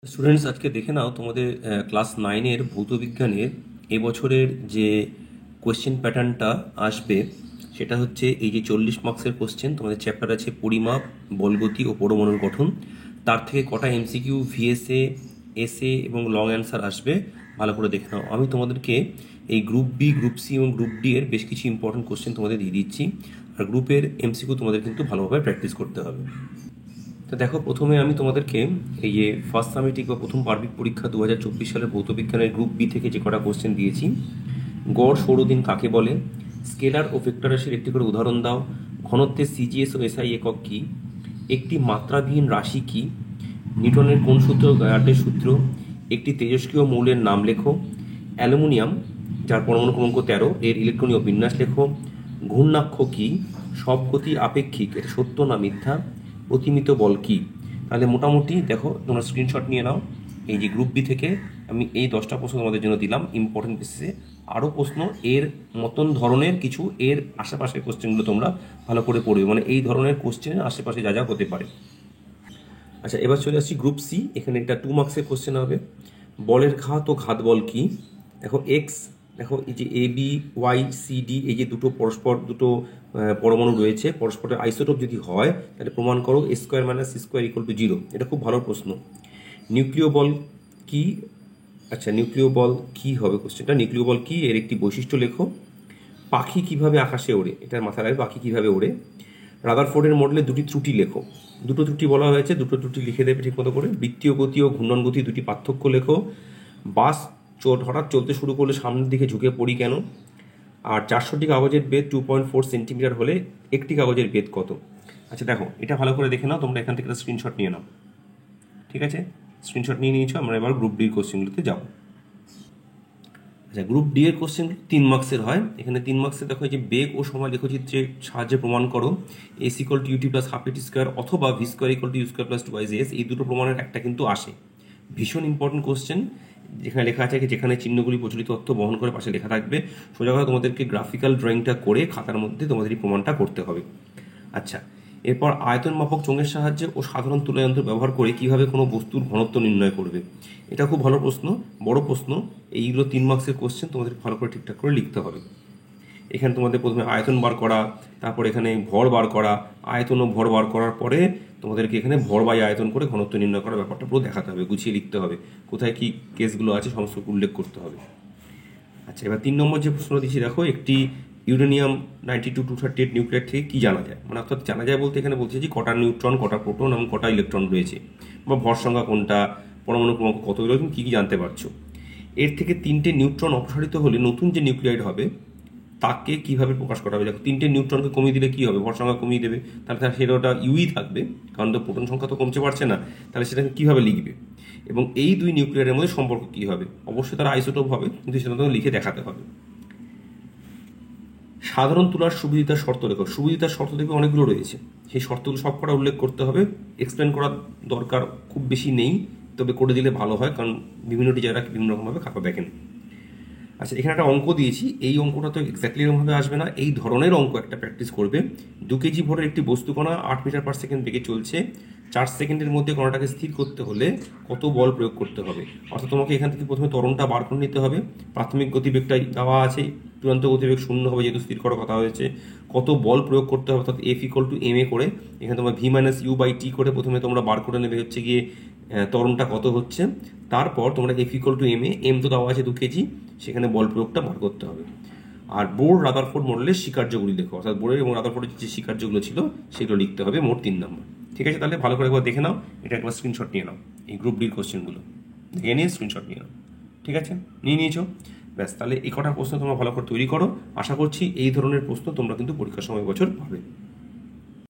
Students আজকে দেখে নাও তোমাদের ক্লাস 9-এর ভৌতবিজ্ঞানের এবছরের যে কোয়েশ্চেন প্যাটার্নটা আসবে সেটা হচ্ছে এই যে 40 মার্কসের কোশ্চেন। তোমাদের চ্যাপ্টার আছে পরিমাপ, বলগতি ও পরমাণুর গঠন। তার থেকে কটা এমসিকিউ, ভিএসএ, এসএ এবং লং অ্যান্সার আসবে, ভালো করে দেখে নাও। আমি তোমাদেরকে এই গ্রুপ বি, গ্রুপ সি এবং গ্রুপ ডি এর বেশ কিছু ইম্পর্টেন্ট কোশ্চেন তোমাদের দিয়ে দিচ্ছি, আর গ্রুপের এমসিকিউ তোমাদের কিন্তু ভালোভাবে প্র্যাকটিস করতে হবে। তো দেখো, প্রথমে আমি তোমাদেরকে এই যে ফার্স্ট সামেটিক বা প্রথম পার্বিক পরীক্ষা 2024 সালের ভৌতবিজ্ঞানের গ্রুপ বি থেকে যে কটা কোশ্চেন দিয়েছি। গড় সৌরদিন কাকে বলে? স্কেলার ও ভেক্টর রাশির একটি করে উদাহরণ দাও। ঘনত্বের সিজিএস ও এসআই একক কি? একটি মাত্রাবিহীন রাশি কি? নিউটনের কোন সূত্র গায়ার্ডের সূত্র? একটি তেজস্ক্রিয় মৌলের নাম লেখো। অ্যালুমিনিয়াম, যার পরমাণু ক্রমাঙ্ক 13, এর ইলেকট্রনীয় বিন্যাস লেখো। ঘূর্ণাক্ষ কি? সব গতি আপেক্ষিক, এটা সত্য না মিথ্যা? অতিমিত বল কি? তাহলে মোটামুটি দেখো, তোমরা স্ক্রিনশট নিয়ে নাও। এই যে গ্রুপ বি থেকে আমি এই 10টা প্রশ্ন তোমাদের জন্য দিলাম ইম্পর্টেন্ট বেসিসে। আরও প্রশ্ন এর মতন ধরনের কিছু এর আশেপাশের কোশ্চেনগুলো তোমরা ভালো করে পড়বে, মানে এই ধরনের কোশ্চেনের আশেপাশে যা যা হতে পারে। আচ্ছা, এবার চলে আসছি গ্রুপ সি। এখানে একটা 2 মার্কসের কোশ্চেন হবে। বলের ঘাত ও ঘাত বল কি? দেখো এক্স, দেখো এই যে A B Y C D, এই যে দুটো পরমাণু রয়েছে, পরস্পরের আইসোটোপ যদি হয় তাহলে প্রমাণ করো A square minus C square equal to 0। এটা খুব ভালো প্রশ্ন। নিউক্লিয় বল কি? আচ্ছা, নিউক্লিয় বল কি হবে কোশ্চেনটা? নিউক্লিয় বল কি, এর একটি বৈশিষ্ট্য লেখো। পাখি কিভাবে আকাশে ওড়ে? এটার মাথায় রাখবে, পাখি কিভাবে ওড়ে। রাদারফোর্ডের মডেলে দুটি ত্রুটি লেখো। দুটো ত্রুটি বলা হয়েছে, দুটো ত্রুটি লিখে দেবে ঠিক মতো করে। বৃত্তীয় গতি ও ঘূর্ণন গতি দুটি পার্থক্য লেখো। বাস হঠাৎ চলতে শুরু করলে সামনের দিকে ঝুঁকে পড়ি কেন? আর 400টি কাগজের বেদ 2.4 সেন্টিমিটার হলে একটি কাগজের বেদ কত? আচ্ছা দেখো, এটা ভালো করে দেখে নাও, তোমরা এখান থেকে একটা স্ক্রিনশট নিয়ে নাও। ঠিক আছে, স্ক্রিনশট নিয়ে নিয়েছো। আমরা এবার গ্রুপ ডির কোশ্চেনগুলোতে যাবো। আচ্ছা, গ্রুপ ডি এর কোশ্চেন 3 মার্কসের হয়। এখানে 3 মার্কসে দেখো, যে বেগ ও সময় লেখচিত্রের সাহায্যে প্রমাণ করো S equal to UT plus half AT square অথবা V square equal to U square plus 2 S. এই দুটো প্রমাণের একটা কিন্তু আসে। ভীষণ ইম্পর্টেন্ট কোশ্চেন, যেখানে লেখা আছে যেখানে চিহ্নগুলি প্রচলিত তথ্য বহন করে পাশে লেখা থাকবে। সোজা কথা তোমাদেরকে গ্রাফিক্যাল ড্রয়িংটা করে খাতার মধ্যে তোমাদের এই প্রমাণটা করতে হবে। আচ্ছা, এরপর আয়তন মাপক চোঙের সাহায্যে ও সাধারণ তুলা যন্ত্র ব্যবহার করে কিভাবে কোনো বস্তুর ঘনত্ব নির্ণয় করবে? এটা খুব ভালো প্রশ্ন, বড় প্রশ্ন। এইগুলো 3 মার্কসের কোশ্চেন, তোমাদের ভালো করে ঠিকঠাক করে লিখতে হবে। এখানে তোমাদের প্রথমে আয়তন বার করা, তারপর এখানে ভর বার করা, আয়তন ও ভর বার করার পরে তোমাদেরকে এখানে ভর বাই আয়তন করে ঘনত্ব নির্ণয় করার ব্যাপারটা পুরো দেখাতে হবে, গুছিয়ে লিখতে হবে, কোথায় কি কেসগুলো আছে সমস্ত উল্লেখ করতে হবে। আচ্ছা, এবার 3 নম্বর যে প্রশ্ন দিচ্ছি, দেখো একটি ইউরেনিয়াম 92-238 নিউক্লিয়ার থেকে কি জানা যায়? মানে অর্থাৎ জানা যায় বলতে এখানে বলছে যে কটা নিউট্রন, কটা প্রোটন এবং কটা ইলেকট্রন রয়েছে, বা ভর সংখ্যা কোনটা, পরমাণু ক্রমাঙ্ক কত, এগুলো তুমি কী কী জানতে পারছো। এর থেকে 3টে নিউট্রন অপসারিত হলে নতুন যে নিউক্লিয়াইড হবে তাকে কিভাবে প্রকাশ করা হবে? দেখো, 3টে নিউট্রনকে কমিয়ে দিলে কি হবে? ভর সংখ্যা কমিয়ে দেবে, তাহলে সেটা ইউই থাকবে, কারণ তো প্রোটন সংখ্যা তো কমতে পারছে না। তাহলে সেটাকে কীভাবে লিখবে? এবং এই দুই নিউক্লিয়ারের মধ্যে সম্পর্ক কী হবে? অবশ্যই তারা আইসোটোপ হবে, কিন্তু সেটা তো লিখে দেখাতে হবে। সাধারণ তুলার সুবিধার শর্ত লেখো। সুবিধার শর্ত দেখবে অনেকগুলো রয়েছে, সেই শর্তগুলো সব কটা উল্লেখ করতে হবে। এক্সপ্লেন করার দরকার খুব বেশি নেই, তবে করে দিলে ভালো হয়, কারণ বিভিন্ন টিচাররা বিভিন্ন রকমভাবে খাতা দেখেন। আচ্ছা, এখানে একটা অঙ্ক দিয়েছি, এই অঙ্কটা তো এক্স্যাক্টলি এরকমভাবে আসবে না, এই ধরনের অঙ্ক একটা প্র্যাকটিস করবে। 2 কেজি ভরের একটি বস্তুকণা 8 মিটার পার সেকেন্ড বেগে চলছে। 4 সেকেন্ডের মধ্যে কণাটাকে স্থির করতে হলে কত বল প্রয়োগ করতে হবে? অর্থাৎ তোমাকে এখান থেকে প্রথমে ত্বরণটা বার করে নিতে হবে। প্রাথমিক গতিবেগটা দেওয়া আছে, চূড়ান্ত গতিবেগ 0 হবে যেহেতু স্থির করার কথা হয়েছে। কত বল প্রয়োগ করতে হবে, অর্থাৎ F equal to M A করে এখানে তোমরা V minus you by T করে প্রথমে তোমরা বার করে নেবে হচ্ছে গিয়ে ত্বরণটা কত হচ্ছে। তারপর তোমরা F equal to M M তো দেওয়া আছে 2 কেজি, সেখানে বল প্রয়োগটা বার করতে হবে। আর বোর রাদারফোর্ড মডেলের স্বীকার্যগুলি লেখো, অর্থাৎ বোরের এবং রাদারফোর্ডের যে স্বীকার্যগুলো ছিল সেগুলো লিখতে হবে, মোট 3 নম্বর। ঠিক আছে, তাহলে ভালো করে একবার দেখে নাও, এটা একবার স্ক্রিনশট নিয়ে নাও। এই গ্রুপ ডির কোশ্চেনগুলো দেখে নিয়ে স্ক্রিনশট নিয়ে নাও। ঠিক আছে, নিয়ে নিয়েছো? ব্যাস, তাহলে এই কটা প্রশ্ন তোমরা ভালো করে তৈরি করো। আশা করছি এই ধরনের প্রশ্ন তোমরা কিন্তু পরীক্ষার সময় বছর পাবে।